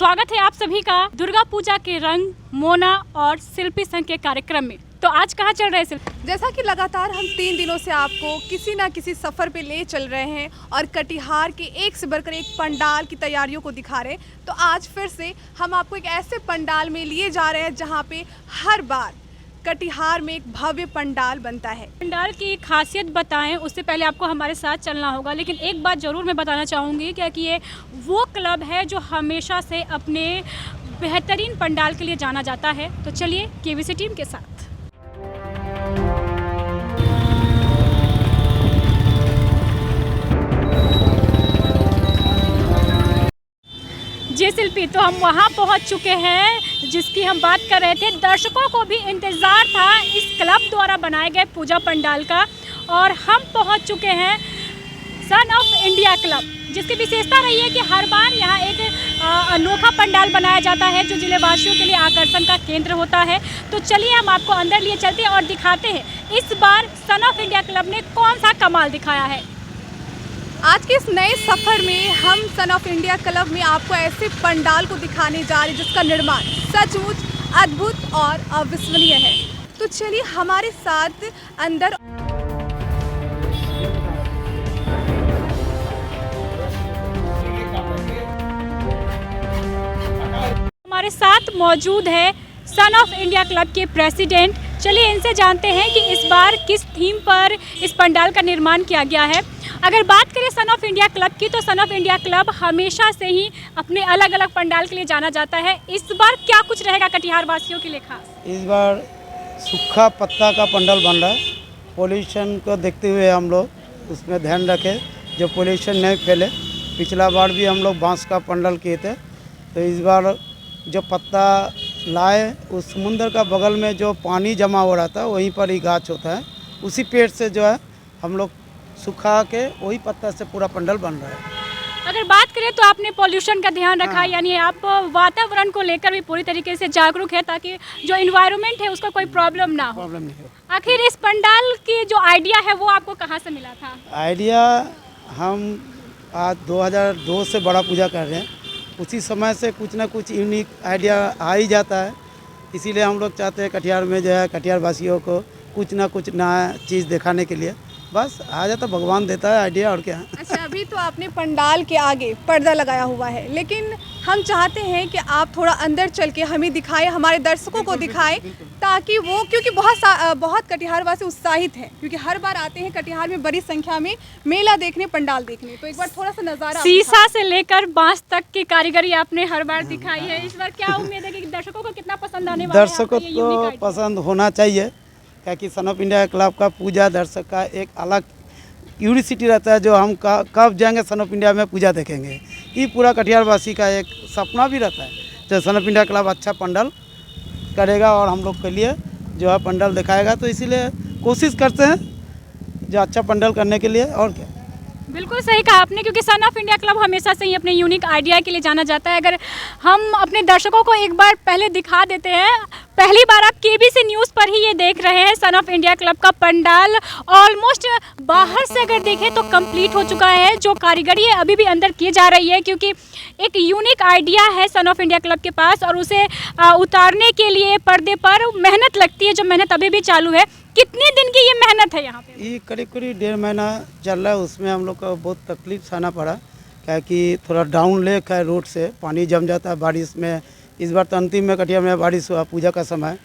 स्वागत है आप सभी का दुर्गा पूजा के रंग, मोना और शिल्पी संघ के कार्यक्रम में। तो आज कहाँ चल रहे हैं? जैसा कि लगातार हम 3 दिनों से आपको किसी ना किसी सफ़र पे ले चल रहे हैं और कटिहार के एक से बढ़कर एक पंडाल की तैयारियों को दिखा रहे हैं, तो आज फिर से हम आपको एक ऐसे पंडाल में लिए जा रहे हैं जहाँ पे हर बार कटिहार में एक भव्य पंडाल बनता है। पंडाल की खासियत बताएं उससे पहले आपको हमारे साथ चलना होगा, लेकिन एक बात ज़रूर मैं बताना चाहूँगी कि ये वो क्लब है जो हमेशा से अपने बेहतरीन पंडाल के लिए जाना जाता है। तो चलिए केवीसी टीम के साथ। जी शिल्पी, तो हम वहाँ पहुँच चुके हैं जिसकी हम बात कर रहे थे। दर्शकों को भी इंतज़ार था इस क्लब द्वारा बनाए गए पूजा पंडाल का, और हम पहुँच चुके हैं सन ऑफ इंडिया क्लब, जिसकी विशेषता रही है कि हर बार यहाँ एक अनोखा पंडाल बनाया जाता है जो जिलेवासियों के लिए आकर्षण का केंद्र होता है। तो चलिए हम आपको अंदर लिए चलते हैं और दिखाते हैं इस बार सन ऑफ इंडिया क्लब ने कौन सा कमाल दिखाया है। आज के इस नए सफ़र में हम सन ऑफ इंडिया क्लब में आपको ऐसे पंडाल को दिखाने जा रहे हैं जिसका निर्माण सचमुच अद्भुत और अविस्मरणीय है। तो चलिए हमारे साथ अंदर। हमारे साथ मौजूद है सन ऑफ इंडिया क्लब के प्रेसिडेंट। चलिए इनसे जानते हैं कि इस बार किस थीम पर इस पंडाल का निर्माण किया गया है। अगर बात करें सन ऑफ इंडिया क्लब की, तो सन ऑफ इंडिया क्लब हमेशा से ही अपने अलग अलग पंडाल के लिए जाना जाता है। इस बार क्या कुछ रहेगा कटिहार वासियों के लिए खास? इस बार सूखा पत्ता का पंडाल बन रहा है। पोल्यूशन को देखते हुए हम लोग उसमें ध्यान रखें जो पोल्यूशन नहीं फैले। पिछला बार भी हम लोग बांस का पंडाल किए थे, तो इस बार जो पत्ता लाए उस समुंदर का बगल में जो पानी जमा हो रहा था वहीं पर ही गाछ होता है, उसी पेड़ से जो है हम लोग सुखा के वही पत्ता से पूरा पंडाल बन रहा है। अगर बात करें तो आपने पॉल्यूशन का ध्यान रखा, यानी आप वातावरण को लेकर भी पूरी तरीके से जागरूक है ताकि जो एनवायरनमेंट है उसका कोई प्रॉब्लम ना हो। आखिर इस पंडाल की जो आइडिया है वो आपको कहाँ से मिला था? आइडिया हम आज 2002 से बड़ा पूजा कर रहे हैं, उसी समय से कुछ ना कुछ यूनिक आइडिया आ ही जाता है। इसीलिए हम लोग चाहते हैं कटिहार में जो है कटिहार वासियों को कुछ ना कुछ नया चीज़ दिखाने के लिए। बस आ जाता भगवान देता है आइडिया, और क्या। अच्छा, अभी तो आपने पंडाल के आगे पर्दा लगाया हुआ है, लेकिन हम चाहते हैं कि आप थोड़ा अंदर चल के हमें दिखाएं, हमारे दर्शकों को दिखाएं, ताकि वो, क्योंकि बहुत कटिहार वासी उत्साहित हैं, क्योंकि हर बार आते हैं कटिहार में बड़ी संख्या में मेला देखने, पंडाल देखने। तो एक बार थोड़ा सा नज़ारा। शीशा से लेकर बांस तक की कारीगरी आपने हर बार दिखाई है। इस बार क्या उम्मीद है कि दर्शकों को कितना पसंद आने वाला है? दर्शकों को पसंद होना चाहिए, क्योंकि सन ऑफ इंडिया क्लब का पूजा दर्शक का एक अलग क्यूरियोसिटी रहता है, जो हम कब जाएंगे सन ऑफ इंडिया में पूजा देखेंगे। ये पूरा कटिहार वासी का एक सपना भी रहता है जो सन ऑफ इंडिया क्लब अच्छा पंडाल करेगा और हम लोग के लिए जो है पंडाल दिखाएगा। तो इसीलिए कोशिश करते हैं जो अच्छा पंडाल करने के लिए, और क्या। बिल्कुल सही कहा आपने, क्योंकि सन ऑफ इंडिया क्लब हमेशा से ही अपने यूनिक आइडिया के लिए जाना जाता है। अगर हम अपने दर्शकों को एक बार पहले दिखा देते हैं, पहली बार आप केबीसी न्यूज़ पर ही ये देख रहे हैं। सन ऑफ इंडिया क्लब का पंडाल ऑलमोस्ट बाहर से अगर देखें तो कंप्लीट हो चुका है। जो कारीगरी है अभी भी अंदर की जा रही है, क्योंकि एक यूनिक आइडिया है सन ऑफ इंडिया क्लब के पास, और उसे उतारने के लिए पर्दे पर मेहनत लगती है, जो मेहनत अभी भी चालू है। कितने दिन की ये मेहनत है यहाँ पे? ये करीब 1.5 महीना चल रहा है। उसमें हम लोग को बहुत तकलीफ सहना पड़ा, क्योंकि थोड़ा डाउन लेक है, रोड से पानी जम जाता है बारिश में। इस बार तो अंतिम में कटिहार में बारिश हुआ पूजा का समय,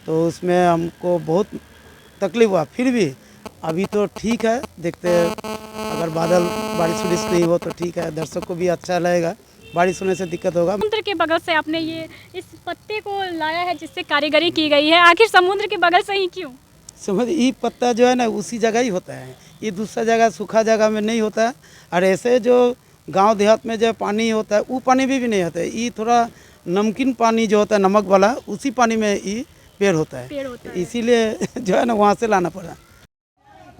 तो उसमें हमको बहुत तकलीफ हुआ। फिर भी अभी तो ठीक है, देखते हैं अगर बारिश उरिश नहीं हो तो ठीक है, दर्शक को भी अच्छा लगेगा। बारिश होने से दिक्कत होगा। समुद्र के बगल से आपने ये इस पत्ते को लाया है जिससे कारीगरी की गई है। आखिर समुद्र के बगल से ही क्यों? समझ, ये पत्ता जो है ना उसी जगह ही होता है, ये दूसरा जगह सूखा जगह में नहीं होता है। और ऐसे जो गांव देहात में जो पानी होता है वो पानी भी नहीं होता है। ये थोड़ा नमकीन पानी जो होता है, नमक वाला, उसी पानी में ये पेड़ होता है, इसीलिए जो है ना वहाँ से लाना पड़ा।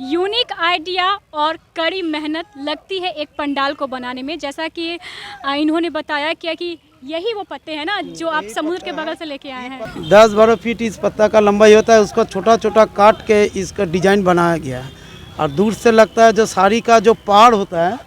यूनिक आइडिया और कड़ी मेहनत लगती है एक पंडाल को बनाने में, जैसा कि इन्होंने बताया कि यही वो पत्ते हैं ना जो आप समुद्र के बगल से लेके आए हैं। 10-12 फीट इस पत्ता का लंबाई होता है, उसको छोटा छोटा काट के इसका डिजाइन बनाया गया है। और दूर से लगता है जो साड़ी का जो पाड़ होता है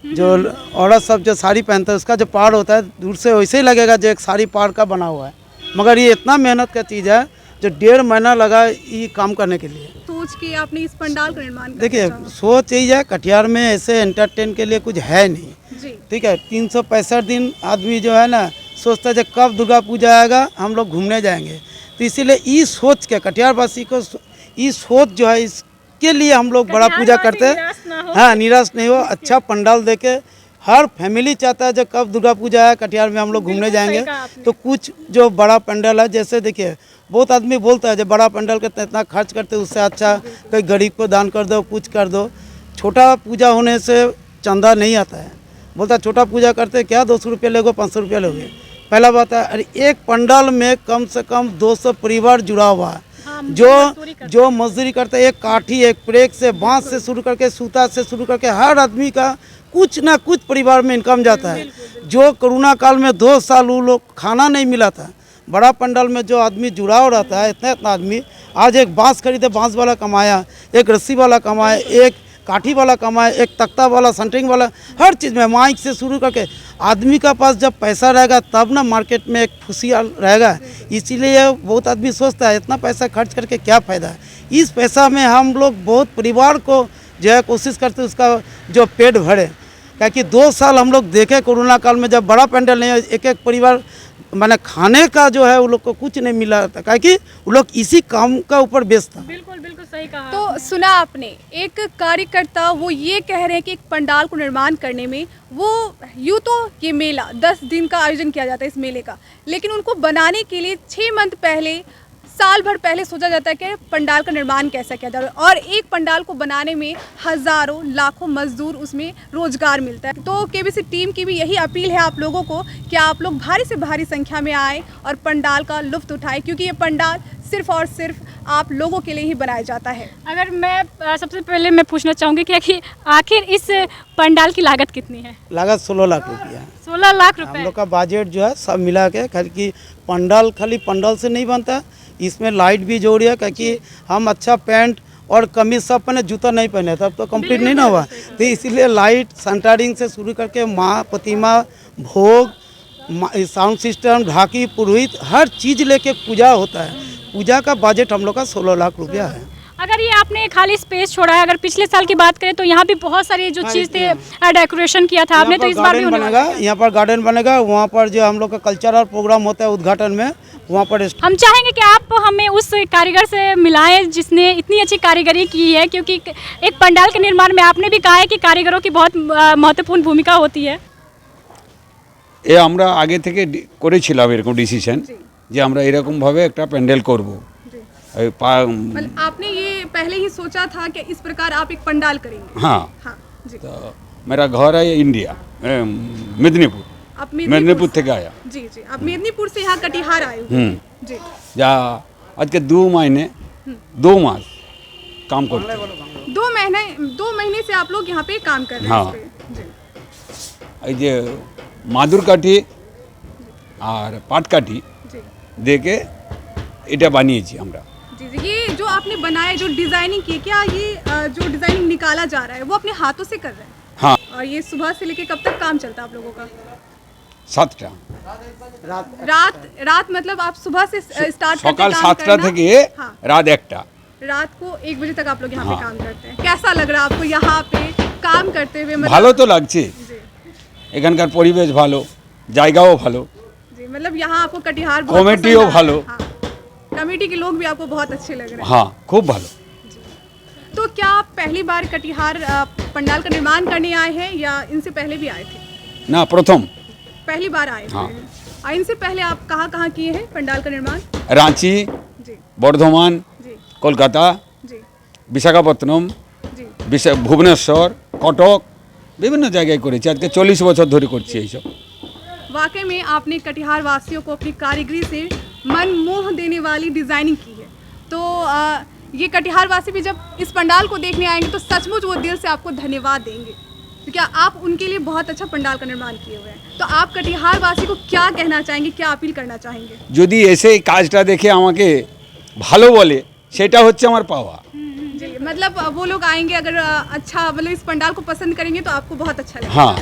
जो औरत सब जो साड़ी पहनते हैं उसका जो पार होता है दूर से वैसे ही लगेगा जो एक साड़ी पार का बना हुआ है, मगर ये इतना मेहनत का चीज़ है जो 1.5 महीना लगा ये काम करने के लिए। सोच के आपने इस पंडाल का निर्माण किया? देखिए सोच यही है, कटिहार में ऐसे एंटरटेन के लिए कुछ है नहीं, जी ठीक है। 365 दिन आदमी जो है ना सोचता है जब कब दुर्गा पूजा आएगा हम लोग घूमने जाएंगे, तो इसीलिए ये सोच के कटिहार वासी को ये सोच जो है इसके लिए हम लोग बड़ा पूजा करते हैं। हाँ, निराश नहीं हो, अच्छा पंडाल देके हर फैमिली चाहता है जब कब दुर्गा पूजा है कटिहार में हम लोग घूमने जाएंगे। तो कुछ जो बड़ा पंडाल है, जैसे देखिए बहुत आदमी बोलता है जब बड़ा पंडाल करते हैं इतना खर्च करते हैं उससे अच्छा कोई गरीब को दान कर दो, कुछ कर दो। छोटा पूजा होने से चंदा नहीं आता है, बोलता छोटा पूजा करते क्या 200 रुपये लोगे 500 रुपये लोगे। पहला बात है, अरे एक पंडाल में कम से कम 200 परिवार जुड़ा हुआ है, जो मजदूरी करते हैं। एक काठी, एक प्रेक से, बांस से शुरू करके, सूता से शुरू करके हर आदमी का कुछ ना कुछ परिवार में इनकम जाता है। जो कोरोना काल में 2 साल वो लोग खाना नहीं मिला था, बड़ा पंडाल में जो आदमी जुड़ाव रहता है, इतना आदमी आज एक बांस खरीदे बांस वाला कमाया, एक रस्सी वाला कमाया, एक काठी वाला कमाए, एक तख्ता वाला, सेंटरिंग वाला, हर चीज़ में माइक से शुरू करके आदमी का पास जब पैसा रहेगा तब ना मार्केट में एक खुशी रहेगा। इसीलिए बहुत आदमी सोचता है इतना पैसा खर्च करके क्या फ़ायदा है। इस पैसा में हम लोग बहुत परिवार को जो है कोशिश करते हैं उसका जो पेट भरे, क्योंकि 2 साल हम लोग देखे कोरोना काल में जब बड़ा पंडाल नहीं, एक परिवार मैंने खाने का जो है वो लोग को कुछ नहीं मिला था, क्योंकि वो लोग इसी काम का ऊपर बेस्ड था। बिल्कुल बिल्कुल सही कहा। तो सुना आपने, एक कार्यकर्ता वो ये कह रहे हैं कि एक पंडाल को निर्माण करने में वो यूँ तो ये मेला 10 दिन का आयोजन किया जाता है इस मेले का, लेकिन उनको बनाने के लिए 6 मंथ पहले, साल भर पहले सोचा जाता है कि पंडाल का निर्माण कैसा किया जाए, और एक पंडाल को बनाने में हज़ारों लाखों मजदूर उसमें रोजगार मिलता है। तो केबीसी टीम की भी यही अपील है आप लोगों को कि आप लोग भारी से भारी संख्या में आए और पंडाल का लुत्फ़ उठाएं, क्योंकि ये पंडाल सिर्फ और सिर्फ आप लोगों के लिए ही बनाया जाता है। अगर मैं सबसे पहले मैं पूछना चाहूँगी कि आखिर इस पंडाल की लागत कितनी है? लागत 16 लाख रुपया है। 16 लाख रुपए। हम लोग का बजट जो है सब मिला के, खाली पंडाल खाली पंडाल से नहीं बनता, इसमें लाइट भी जोड़ी है, क्योंकि हम अच्छा पैंट और कमीज सब पहने, जूता नहीं पहने तब तो कंप्लीट नहीं ना हुआ। तो इसीलिए लाइट सेंटरिंग से शुरू करके माँ प्रतिमा, भोग, साउंड सिस्टम, ढाकी, पुरोहित, हर चीज़ लेके पूजा होता है। पूजा का बजट हम लोग का 16 लाख रुपया है। अगर ये आपने खाली स्पेस छोड़ा है, अगर पिछले साल की बात करें तो यहाँ भी बहुत सारी जो चीज़ थे डेकोरेशन किया था आपने, तो इस बार भी बनेगा, यहाँ पर गार्डन बनेगा, वहाँ पर जो हम लोग का कल्चरल प्रोग्राम होता है उद्घाटन में, वहाँ पर हम चाहेंगे कि आप हमें उस कारीगर से मिलाएं जिसने इतनी अच्छी कारीगरी की है, क्योंकि एक पंडाल के निर्माण में आपने भी कहा है कि कारीगरों की बहुत महत्वपूर्ण भूमिका होती है। এ আমরা আগে থেকে করেছিলাম এরকম ডিসিশন যে আমরা এরকম ভাবে একটা প্যান্ডেল করব। मतलब आपने ये पहले ही सोचा था कि इस प्रकार आप एक पंडाल करेंगे? हाँ, हाँ जी। तो मेरा घर है इंडिया मेदिनीपुर, आप मेदिनीपुर থেকে आया। जी जी, आप मेदिनीपुर से यहाँ कटिहार आए हुए हैं। जी। যা আজকে 2 महीने 2 मास काम करते हैं। 2 महीने से आप लोग यहाँ पे काम कर रहे हैं। हाँ। इस पे। जी। এই যে মাদুর কাঠি আর পাট কাঠি जी দেখে এটা বানিয়েছি আমরা। जी जी, ये जो आपने बनाया, जो डिजाइनिंग की, क्या ये जो डिजाइनिंग निकाला जा रहा है वो अपने हाथों से कर रहे हैं? हाँ, और ये सुबह से लेके कब तक काम चलता है आप लोगों का? 7টা रात मतलब आप सुबह से स्टार्ट करते সকাল हैं काम 7টা करना? থেকে हाँ, রাত 1টা। रात को 1 बजे तक आप लोग यहाँ पे हाँ। काम करते हैं। कैसा लग रहा है आपको यहाँ पे काम करते हुए? ভালো তো লাগছে, जी এখানকার পরিবেশ ভালো, জায়গাও ভালো, जी, मतलब यहाँ आपको कटिहार बहुत কমিটিও पसंद आ रहा है। ভালো। हाँ, कमेटी के लोग भी आपको बहुत अच्छे लग रहे हैं। हाँ খুব ভালো। तो क्या आप पहली बार कटिहार पंडाल का निर्माण करने आए हैं या इनसे पहले भी आए थे? না প্রথম पहली बार आए हाँ। थे। और इनसे पहले आप कहाँ कहाँ किए हैं पंडाल का निर्माण? রাঁচি, जी বর্ধমান, जी কলকাতা, जी বিশাখাপত্তনম, जी। ভুবনেশ্বর, কটক, বিভিন্ন জায়গায় করেছি। আজকে 40 বছর ধরে করছি এইসব। वाकई में आपने कटिहार वासियों को अपनी कारीगरी से मन मोह देने वाली डिज़ाइनिंग की है। तो ये कटिहार वासी भी जब इस पंडाल को देखने आएंगे तो सचमुच वो दिल से आपको धन्यवाद देंगे, क्योंकि आप उनके लिए बहुत अच्छा पंडाल का निर्माण किए हुए हैं। तो आप कटिहार वासी को क्या कहना चाहेंगे, क्या अपील करना चाहेंगे? যদি এসে এই কাজটা দেখে আমাকে ভালো বলে সেটা হচ্ছে আমার পাওয়া। जी, मतलब वो लोग आएंगे अगर अच्छा मतलब इस पंडाल को पसंद करेंगे तो आपको बहुत अच्छा लगेगा। हाँ।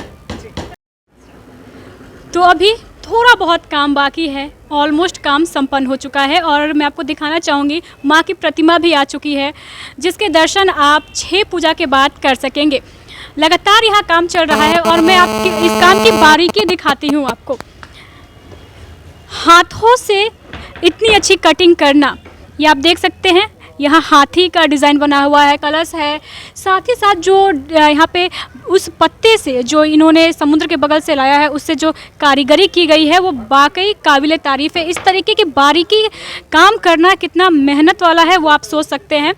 तो अभी थोड़ा बहुत काम बाकी है, ऑलमोस्ट काम संपन्न हो चुका है और मैं आपको दिखाना चाहूँगी माँ की प्रतिमा भी आ चुकी है, जिसके दर्शन आप 6 पूजा के बाद कर सकेंगे। लगातार यहाँ काम चल रहा है और मैं आपकी इस काम की बारीकी दिखाती हूँ आपको। हाथों से इतनी अच्छी कटिंग करना, ये आप देख सकते हैं, यहाँ हाथी का डिज़ाइन बना हुआ है, कलश है, साथ ही साथ जो यहाँ पे उस पत्ते से जो इन्होंने समुद्र के बगल से लाया है उससे जो कारीगरी की गई है वो वाकई काबिले तारीफ़ है। इस तरीके की बारीकी काम करना कितना मेहनत वाला है वो आप सोच सकते हैं।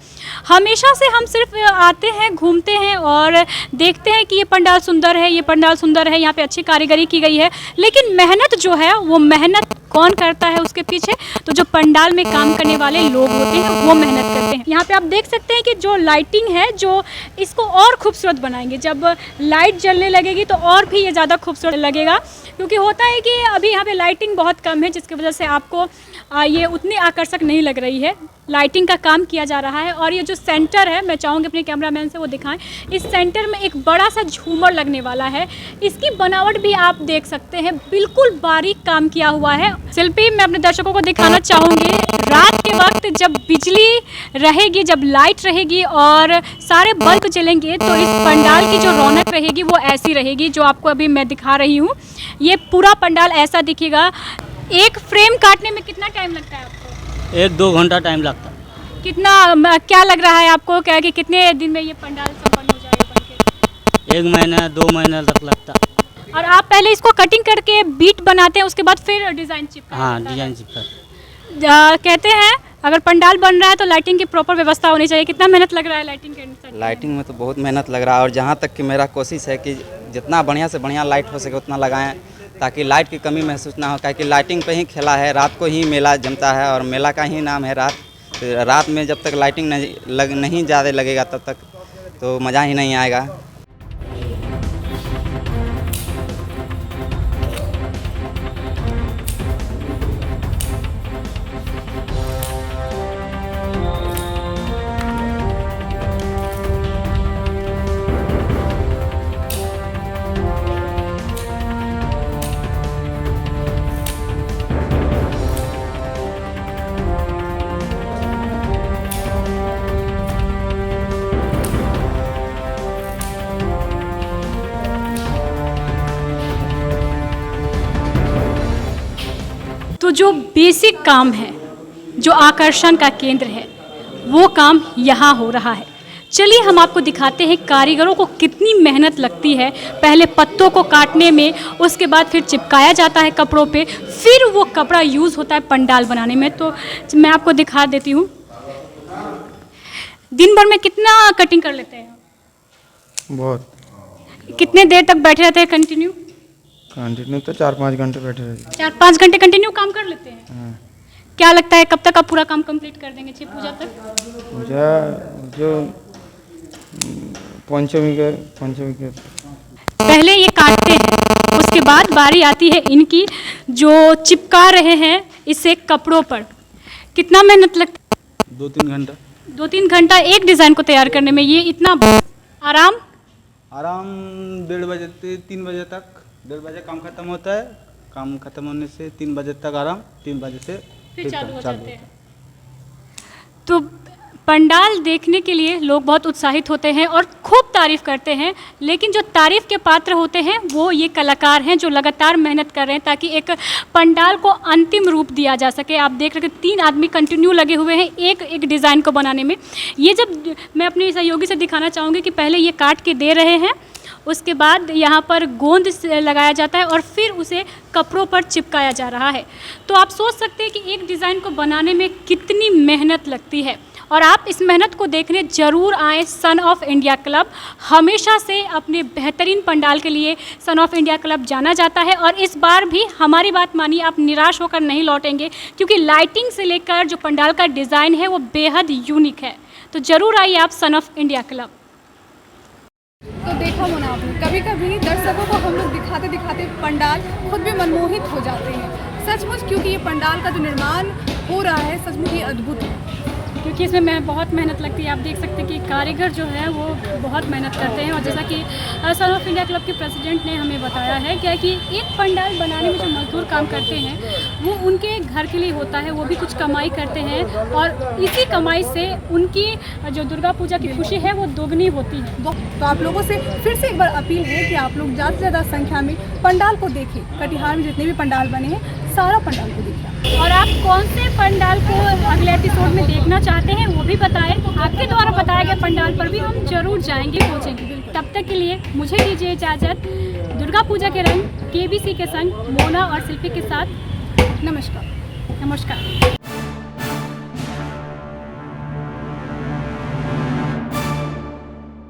हमेशा से हम सिर्फ आते हैं, घूमते हैं और देखते हैं कि ये पंडाल सुंदर है, ये पंडाल सुंदर है, यहाँ पे अच्छी कारीगरी की गई है, लेकिन मेहनत जो है वो मेहनत कौन करता है उसके पीछे, तो जो पंडाल में काम करने वाले लोग होते हैं वो मेहनत करते हैं। यहाँ पे आप देख सकते हैं कि जो लाइटिंग है जो इसको और खूबसूरत बनाएंगे, जब लाइट जलने लगेगी तो और भी ये ज़्यादा खूबसूरत लगेगा, क्योंकि होता है कि अभी यहाँ पे लाइटिंग बहुत कम है जिसकी वजह से आपको ये उतनी आकर्षक नहीं लग रही है। लाइटिंग का काम किया जा रहा है और ये जो सेंटर है, मैं चाहूँगी अपने कैमरामैन से वो दिखाएं, इस सेंटर में एक बड़ा सा झूमर लगने वाला है। इसकी बनावट भी आप देख सकते हैं, बिल्कुल बारीक काम किया हुआ है। शिल्पी, मैं अपने दर्शकों को दिखाना चाहूँगी, रात के वक्त जब बिजली रहेगी, जब लाइट रहेगी और सारे बल्ब जलेंगे तो इस पंडाल की जो रौनक रहेगी वो ऐसी रहेगी जो आपको अभी मैं दिखा रही हूँ। ये पूरा पंडाल ऐसा दिखेगा। एक फ्रेम काटने में कितना टाइम लगता है आपको? 1-2 घंटा टाइम लगता है। कितना क्या लग रहा है आपको, क्या कि कितने दिन में ये पंडाल संपन्न हो जाएगा बनके? 1 महीना 2 महीना तक लगता है। और आप पहले इसको कटिंग करके बीट बनाते हैं, उसके बाद फिर डिज़ाइन चिपकाते हैं? हाँ, डिजाइन चिपका। कहते हैं अगर पंडाल बन रहा है तो लाइटिंग की प्रॉपर व्यवस्था होनी चाहिए। कितना मेहनत लग रहा है लाइटिंग के? लाइटिंग में तो बहुत मेहनत लग रहा है और जहाँ तक कि मेरा कोशिश है कि जितना बढ़िया से बढ़िया लाइट हो सके उतना लगाएं, ताकि लाइट की कमी महसूस ना हो, क्योंकि लाइटिंग पे ही खेला है। रात को ही मेला जमता है और मेला का ही नाम है रात। तो रात में जब तक लाइटिंग नहीं ज़्यादा लगेगा तब तक तो मज़ा ही नहीं आएगा। तो जो बेसिक काम है, जो आकर्षण का केंद्र है, वो काम यहाँ हो रहा है। चलिए हम आपको दिखाते हैं कारीगरों को कितनी मेहनत लगती है। पहले पत्तों को काटने में, उसके बाद फिर चिपकाया जाता है कपड़ों पे, फिर वो कपड़ा यूज़ होता है पंडाल बनाने में। तो मैं आपको दिखा देती हूँ, दिन भर में कितना कटिंग कर लेते हैं? बहुत। कितने देर तक बैठे रहते हैं कंटिन्यू? कंटिन्यू तो 4-5 घंटे बैठे रहते 4-5 घंटे कंटिन्यू काम कर लेते हैं। क्या लगता है कब तक आप पूरा काम कंप्लीट कर देंगे 6 पूजा तक? पूजा जो पंचमी के पहले ये काटते हैं, उसके बाद बारी आती है इनकी जो चिपका रहे हैं इसे कपड़ों पर। कितना मेहनत लगता है? 2-3 घंटा। 2-3 घंटा एक डिज़ाइन को तैयार करने में, ये इतना आराम? 1:30 बजे से 3 बजे तक, 1:30 बजे काम खत्म होता है। काम खत्म होने से 3 बजे तक आराम, 3 बजे से फिर चालू हो जाते हैं। तो पंडाल देखने के लिए लोग बहुत उत्साहित होते हैं और खूब तारीफ़ करते हैं, लेकिन जो तारीफ़ के पात्र होते हैं वो ये कलाकार हैं जो लगातार मेहनत कर रहे हैं ताकि एक पंडाल को अंतिम रूप दिया जा सके। आप देख रहे हैं 3 आदमी कंटिन्यू लगे हुए हैं एक एक डिज़ाइन को बनाने में। ये जब मैं अपने सहयोगी से दिखाना चाहूँगी कि पहले ये काट के दे रहे हैं, उसके बाद यहाँ पर गोंद लगाया जाता है और फिर उसे कपड़ों पर चिपकाया जा रहा है। तो आप सोच सकते हैं कि एक डिज़ाइन को बनाने में कितनी मेहनत लगती है और आप इस मेहनत को देखने ज़रूर आएँ। सन ऑफ इंडिया क्लब हमेशा से अपने बेहतरीन पंडाल के लिए सन ऑफ इंडिया क्लब जाना जाता है और इस बार भी हमारी बात मानिए, आप निराश होकर नहीं लौटेंगे, क्योंकि लाइटिंग से लेकर जो पंडाल का डिज़ाइन है वो बेहद यूनिक है। तो ज़रूर आइए आप सन ऑफ इंडिया क्लब। तो देखा होना आपने, कभी कभी दर्शकों को हम लोग दिखाते दिखाते पंडाल खुद भी मनमोहित हो जाते हैं सचमुच, क्योंकि ये पंडाल का जो निर्माण हो रहा है सचमुच ये अद्भुत है। क्योंकि इसमें बहुत मेहनत लगती है। आप देख सकते हैं कि कारीगर जो है वो बहुत मेहनत करते हैं, और जैसा कि सन ऑफ इंडिया क्लब के प्रेसिडेंट ने हमें बताया है क्या कि एक पंडाल बनाने में जो मजदूर काम करते हैं वो उनके घर के लिए होता है, वो भी कुछ कमाई करते हैं, और इसी कमाई से उनकी जो दुर्गा पूजा की खुशी है वो दोगुनी होती है। तो आप लोगों से फिर से एक बार अपील है कि आप लोग ज़्यादा से ज़्यादा संख्या में पंडाल को देखें। कटिहार में जितने भी पंडाल बने हैं सारा पंडाल को देखें। और आप कौन से पंडाल को अगले एपिसोड में देखना चाहते हैं वो भी बताएं। आपके द्वारा बताया गया पंडाल पर भी हम जरूर जाएंगे, पहुँचेंगे। तब तक के लिए मुझे दीजिए इजाज़त। दुर्गा पूजा के रंग KBC के संग मोना और शिल्पी के साथ नमस्कार।